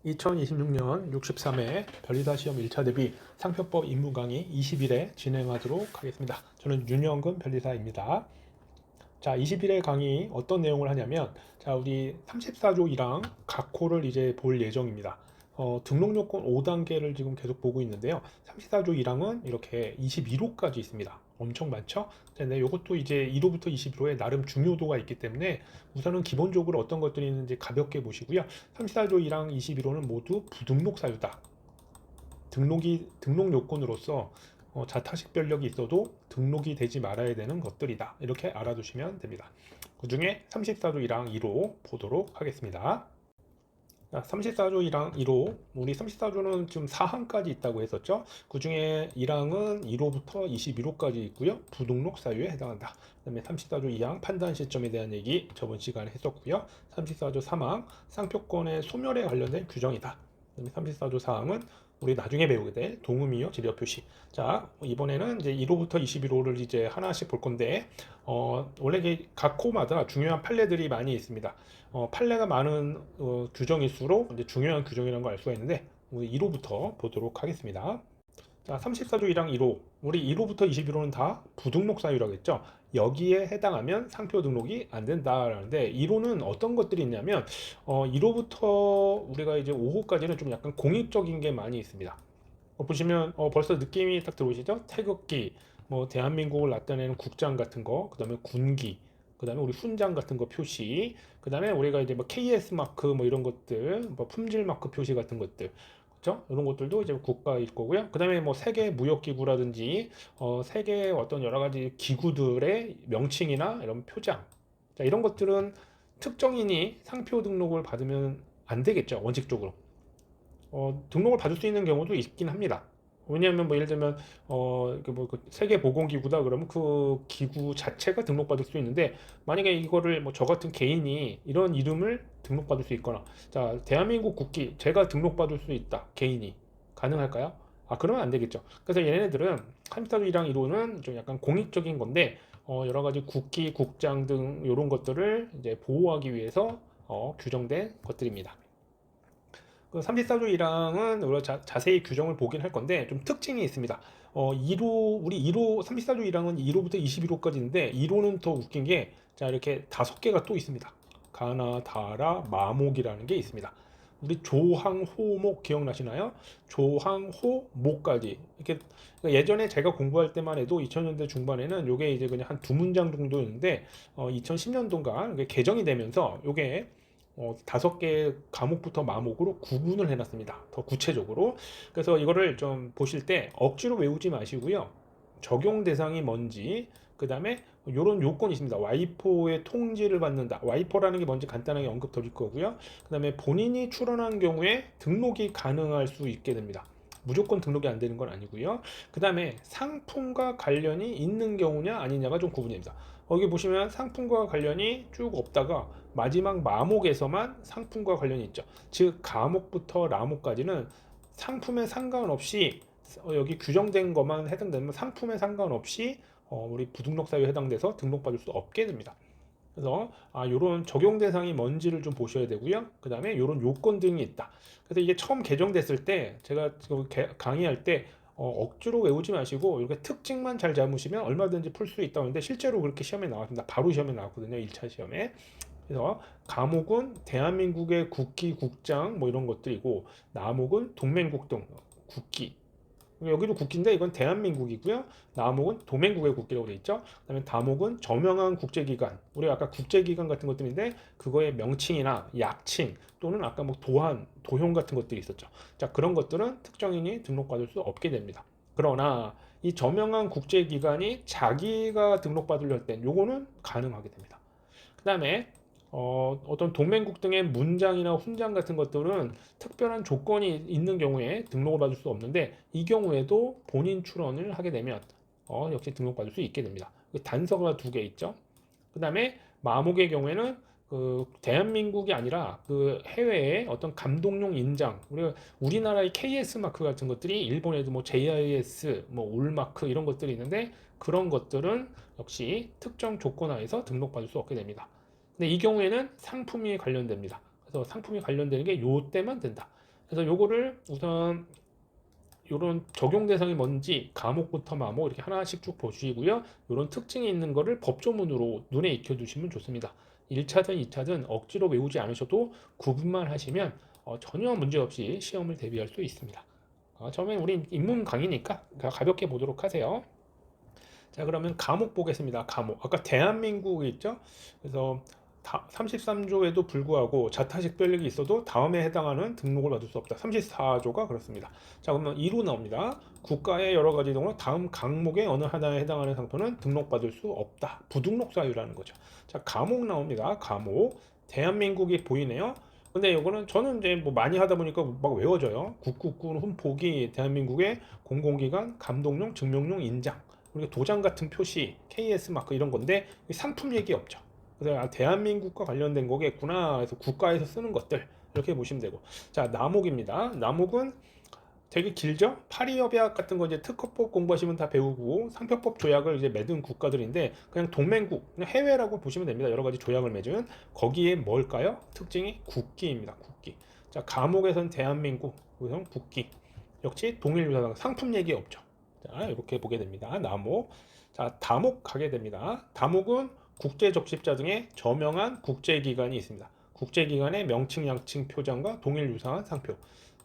2026년 63회 변리사 시험 1차 대비 상표법 입문 강의 20일에 진행하도록 하겠습니다. 저는 윤영근 변리사입니다. 자, 20일의 강의 어떤 내용을 하냐면, 자, 우리 34조 1항 각 호를 이제 볼 예정입니다. 등록 요건 5단계를 지금 계속 보고 있는데요. 34조 1항은 이렇게 21호까지 있습니다. 엄청 많죠? 근데 이것도 이제 1호부터 21호에 나름 중요도가 있기 때문에 우선은 기본적으로 어떤 것들이 있는지 가볍게 보시고요. 34조 1항 21호는 모두 부등록 사유다. 등록 요건으로서 자타식 변력이 있어도 등록이 되지 말아야 되는 것들이다. 이렇게 알아두시면 됩니다. 그 중에 34조 1항 1호 보도록 하겠습니다. 34조 1항 1호, 우리 34조는 지금 4항까지 있다고 했었죠. 그 중에 1항은 1호부터 21호까지 있고요. 부등록 사유에 해당한다. 그 다음에 34조 2항 판단 시점에 대한 얘기 저번 시간에 했었고요. 34조 3항 상표권의 소멸에 관련된 규정이다. 그 다음에 34조 4항은 우리 나중에 배우게 될 동의미어 지려 표시. 자, 이번에는 이제 1호부터 21호를 이제 하나씩 볼 건데, 원래 각 호마다 중요한 판례들이 많이 있습니다. 판례가 많은 규정일수록 이제 중요한 규정이라는 걸 알 수가 있는데, 우리 1호부터 보도록 하겠습니다. 자, 34조 1항 1호. 우리 1호부터 21호는 다 부등록 사유라고 했죠. 여기에 해당하면 상표 등록이 안 된다라는데, 1호는 어떤 것들이 있냐면 1호부터 우리가 이제 5호까지는 좀 약간 공익적인 게 많이 있습니다. 보시면 벌써 느낌이 딱 들어오시죠? 태극기, 뭐 대한민국을 나타내는 국장 같은 거, 그다음에 군기, 그다음에 우리 훈장 같은 거 표시, 그다음에 우리가 이제 뭐 KS 마크 뭐 이런 것들, 뭐 품질 마크 표시 같은 것들, 그렇죠? 이런 것들도 이제 국가일 거고요. 그다음에 뭐 세계 무역 기구라든지 세계 어떤 여러 가지 기구들의 명칭이나 이런 표장, 자, 이런 것들은 특정인이 상표 등록을 받으면 안 되겠죠, 원칙적으로. 등록을 받을 수 있는 경우도 있긴 합니다. 왜냐하면 뭐 예를 들면 그 세계 보건기구다 그러면 그 기구 자체가 등록받을 수 있는데, 만약에 이거를 뭐 저 같은 개인이 이런 이름을 등록받을 수 있거나, 자, 대한민국 국기 제가 등록받을 수 있다, 개인이 가능할까요? 그러면 안 되겠죠. 그래서 얘네들은 34조 1항 1호는 좀 약간 공익적인 건데, 여러 가지 국기, 국장 등 이런 것들을 이제 보호하기 위해서 규정된 것들입니다. 그 34조 1항은 우리가 자세히 규정을 보긴 할 건데 좀 특징이 있습니다. 2호, 우리 1호, 34조 1항은 1호부터 21호까지인데 1호는 더 웃긴 게, 자, 이렇게 5개가 또 있습니다. 가나, 다라, 마목이라는 게 있습니다. 우리 조항, 호, 목 기억나시나요? 조항, 호, 목까지. 이렇게 예전에 제가 공부할 때만 해도 2000년대 중반에는 요게 이제 그냥 한 두 문장 정도였는데 2010년도인가 개정이 되면서 요게 5개 과목부터 마목으로 구분을 해놨습니다. 더 구체적으로. 그래서 이거를 좀 보실 때 억지로 외우지 마시고요. 적용 대상이 뭔지, 그 다음에 이런 요건이 있습니다. 와이포의 통지를 받는다. 와이포라는 게 뭔지 간단하게 언급 드릴 거고요. 그 다음에 본인이 출원한 경우에 등록이 가능할 수 있게 됩니다. 무조건 등록이 안 되는 건 아니고요. 그 다음에 상품과 관련이 있는 경우냐 아니냐가 좀 구분됩니다. 여기 보시면 상품과 관련이 쭉 없다가 마지막 마목에서만 상품과 관련이 있죠. 즉 가목부터 라목까지는 상품에 상관없이 여기 규정된 것만 해당되면 상품에 상관없이 우리 부등록 사유에 해당돼서 등록받을 수 없게 됩니다. 그래서 요런 적용 대상이 뭔지를 좀 보셔야 되고요. 그 다음에 요런 요건 등이 있다. 그래서 이게 처음 개정됐을 때 제가 지금 강의할 때 억지로 외우지 마시고 이렇게 특징만 잘 잡으시면 얼마든지 풀 수 있다고 하는데, 실제로 그렇게 시험에 나왔습니다. 바로 시험에 나왔거든요. 1차 시험에. 그래서 가목은 대한민국의 국기, 국장 뭐 이런 것들이고, 나목은 동맹국 등 국기. 여기도 국기인데 이건 대한민국이고요. 나목은 도맹국의 국기라고 되어 있죠. 그다음에 다목은 저명한 국제기관. 우리가 아까 국제기관 같은 것들인데 그거의 명칭이나 약칭 또는 아까 뭐 도한, 도형 같은 것들이 있었죠. 자, 그런 것들은 특정인이 등록받을 수 없게 됩니다. 그러나 이 저명한 국제기관이 자기가 등록받으려 할 땐 요거는 가능하게 됩니다. 그다음에 어떤 동맹국 등의 문장이나 훈장 같은 것들은 특별한 조건이 있는 경우에 등록을 받을 수 없는데, 이 경우에도 본인 출원을 하게 되면 역시 등록받을 수 있게 됩니다. 단서가 2개 있죠. 그 다음에 마목의 경우에는 그 대한민국이 아니라 그 해외의 어떤 감독용 인장, 우리나라의 KS 마크 같은 것들이 일본에도 뭐 JIS, 뭐 올마크 이런 것들이 있는데, 그런 것들은 역시 특정 조건 하에서 등록받을 수 없게 됩니다. 근데 이 경우에는 상품이 관련됩니다. 그래서 상품이 관련되는 게 요 때만 된다. 그래서 요거를 우선 요런 적용 대상이 뭔지 과목부터 마목 이렇게 하나씩 쭉 보시고요. 요런 특징이 있는 거를 법조문으로 눈에 익혀 두시면 좋습니다. 1차든 2차든 억지로 외우지 않으셔도 구분만 하시면 전혀 문제 없이 시험을 대비할 수 있습니다. 처음엔 우리 인문 강의니까 가볍게 보도록 하세요. 자, 그러면 과목 보겠습니다. 과목. 아까 대한민국 있죠? 그래서 33조에도 불구하고 자타식 별력이 있어도 다음에 해당하는 등록을 받을 수 없다. 34조가 그렇습니다. 자, 그러면 2로 나옵니다. 국가의 여러 가지 등으로 다음 강목의 어느 하나에 해당하는 상표는 등록받을 수 없다. 부등록 사유라는 거죠. 자, 과목 나옵니다. 과목. 대한민국이 보이네요. 근데 이거는 저는 이제 뭐 많이 하다 보니까 막 외워져요. 국국군 훈포기 대한민국의 공공기관 감독용 증명용 인장 우리가 도장 같은 표시 KS 마크 이런 건데 상품 얘기 없죠. 그래서 대한민국과 관련된 거겠구나. 그래서 국가에서 쓰는 것들 이렇게 보시면 되고. 자, 남옥입니다. 남옥은 되게 길죠? 파리협약 같은 거 이제 특허법 공부하시면 다 배우고 상표법 조약을 이제 맺은 국가들인데 그냥 동맹국, 그냥 해외라고 보시면 됩니다. 여러 가지 조약을 맺은 거기에 뭘까요? 특징이 국기입니다. 국기. 자, 감옥에선 대한민국, 우선 국기. 역시 동일유사상 상품 얘기 없죠. 자, 이렇게 보게 됩니다. 남옥. 자, 다목 가게 됩니다. 다목은 국제적십자 등의 저명한 국제기관이 있습니다. 국제기관의 명칭, 양칭, 표장과 동일 유사한 상표.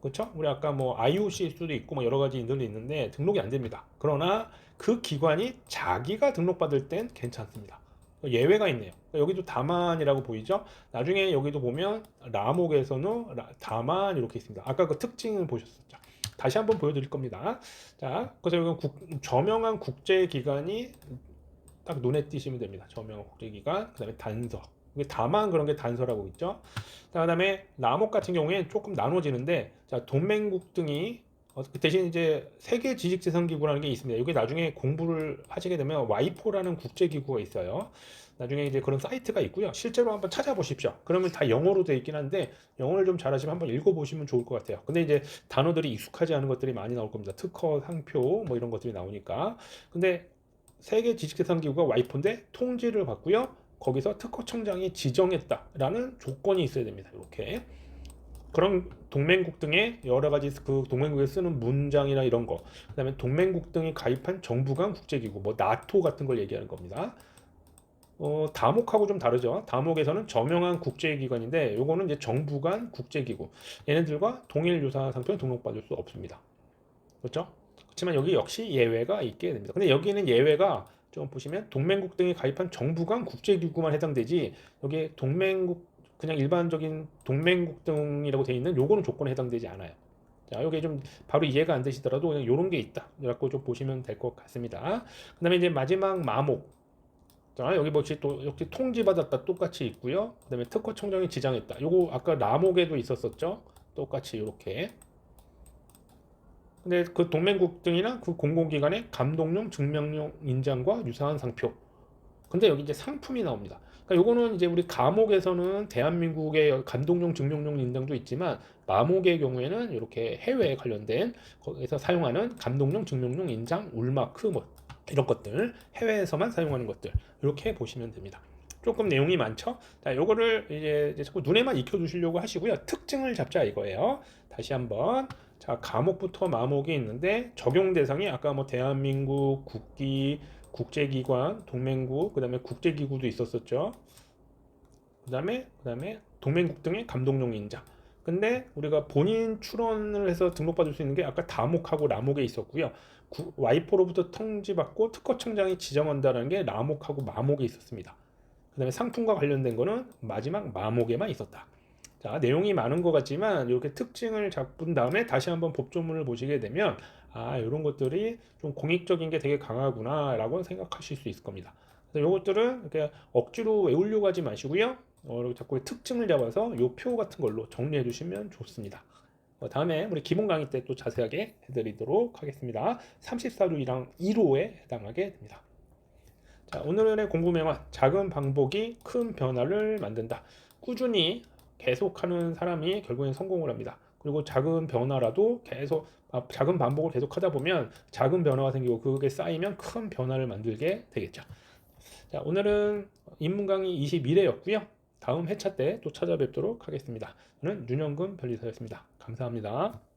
그렇죠? 우리 아까 뭐 IOC일 수도 있고 뭐 여러 가지 인들이 있는데 등록이 안 됩니다. 그러나 그 기관이 자기가 등록받을 땐 괜찮습니다. 예외가 있네요. 여기도 다만이라고 보이죠? 나중에 여기도 보면 라목에서는 다만 이렇게 있습니다. 아까 그 특징을 보셨었죠? 다시 한번 보여드릴 겁니다. 자, 그래서 여기 저명한 국제기관이 딱 눈에 띄시면 됩니다. 저명한 국제기관, 그 다음에 단서. 다만 그런 게 단서라고 있죠. 자, 그다음에 남옥 같은 경우에는 조금 나눠지는데, 자, 동맹국 등이 그 대신 이제 세계 지식재산기구라는 게 있습니다. 이게 나중에 공부를 하시게 되면 와이포라는 국제기구가 있어요. 나중에 이제 그런 사이트가 있고요. 실제로 한번 찾아보십시오. 그러면 다 영어로 되어 있긴 한데 영어를 좀 잘하시면 한번 읽어보시면 좋을 것 같아요. 근데 이제 단어들이 익숙하지 않은 것들이 많이 나올 겁니다. 특허, 상표 뭐 이런 것들이 나오니까. 근데 세계 지식재산기구가 와이포인데 통지를 받고요. 거기서 특허청장이 지정했다라는 조건이 있어야 됩니다. 이렇게. 그런 동맹국 등의 여러 가지 그 동맹국에 쓰는 문장이나 이런 거, 그다음에 동맹국 등이 가입한 정부 간 국제기구, 뭐 나토 같은 걸 얘기하는 겁니다. 다목하고 좀 다르죠. 다목에서는 저명한 국제기관인데, 요거는 이제 정부 간 국제기구. 얘네들과 동일 유사 상표는 등록받을 수 없습니다. 그렇죠? 그렇지만 여기 역시 예외가 있게 됩니다. 근데 여기는 예외가 좀 보시면 동맹국 등이 가입한 정부 간 국제기구만 해당되지, 여기 동맹국 그냥 일반적인 동맹국 등이라고 되어 있는 요거는 조건에 해당되지 않아요. 자, 요게 좀 바로 이해가 안 되시더라도 그냥 요런 게 있다. 이라고 좀 보시면 될 것 같습니다. 그 다음에 이제 마지막 마목. 자, 여기 뭐지 또 역시 통지받았다 똑같이 있고요. 그 다음에 특허청장이 지정했다. 요거 아까 라목에도 있었었죠. 똑같이 이렇게. 근데 그 동맹국 등이나 그 공공기관의 감독용, 증명용 인장과 유사한 상표. 근데 여기 이제 상품이 나옵니다. 그러니까 요거는 이제 우리 감옥에서는 대한민국의 감독용, 증명용 인장도 있지만 마목의 경우에는 이렇게 해외에 관련된 거기서 사용하는 감독용, 증명용 인장, 울마크 뭐 이런 것들 해외에서만 사용하는 것들 이렇게 보시면 됩니다. 조금 내용이 많죠? 자, 요거를 이제 자꾸 눈에만 익혀두시려고 하시고요. 특징을 잡자 이거예요. 다시 한번. 자, 과목부터 마목이 있는데 적용 대상이 아까 뭐 대한민국, 국기, 국제기관, 동맹국, 그다음에 국제기구도 있었었죠. 그다음에 동맹국 등의 감독용 인장. 근데 우리가 본인 출원을 해서 등록받을 수 있는 게 아까 다목하고 라목에 있었고요. 와이포로부터 통지받고 특허청장이 지정한다는 게 라목하고 마목에 있었습니다. 그다음에 상품과 관련된 거는 마지막 마목에만 있었다. 자, 내용이 많은 것 같지만 이렇게 특징을 잡은 다음에 다시 한번 법조문을 보시게 되면 이런 것들이 좀 공익적인 게 되게 강하구나라고 생각하실 수 있을 겁니다. 그래서 이것들은 이렇게 억지로 외우려고 하지 마시고요. 이렇게 자꾸 특징을 잡아서 이 표 같은 걸로 정리해 주시면 좋습니다. 다음에 우리 기본 강의 때 또 자세하게 해드리도록 하겠습니다. 34조 1항 1호에 해당하게 됩니다. 자, 오늘의 공부 명언, 작은 반복이 큰 변화를 만든다. 꾸준히 계속하는 사람이 결국엔 성공을 합니다. 그리고 작은 변화라도 계속 작은 반복을 계속하다 보면 작은 변화가 생기고 그게 쌓이면 큰 변화를 만들게 되겠죠. 자, 오늘은 인문 강의 21회였고요. 다음 회차 때 또 찾아뵙도록 하겠습니다. 저는 윤영근 변리사였습니다. 감사합니다.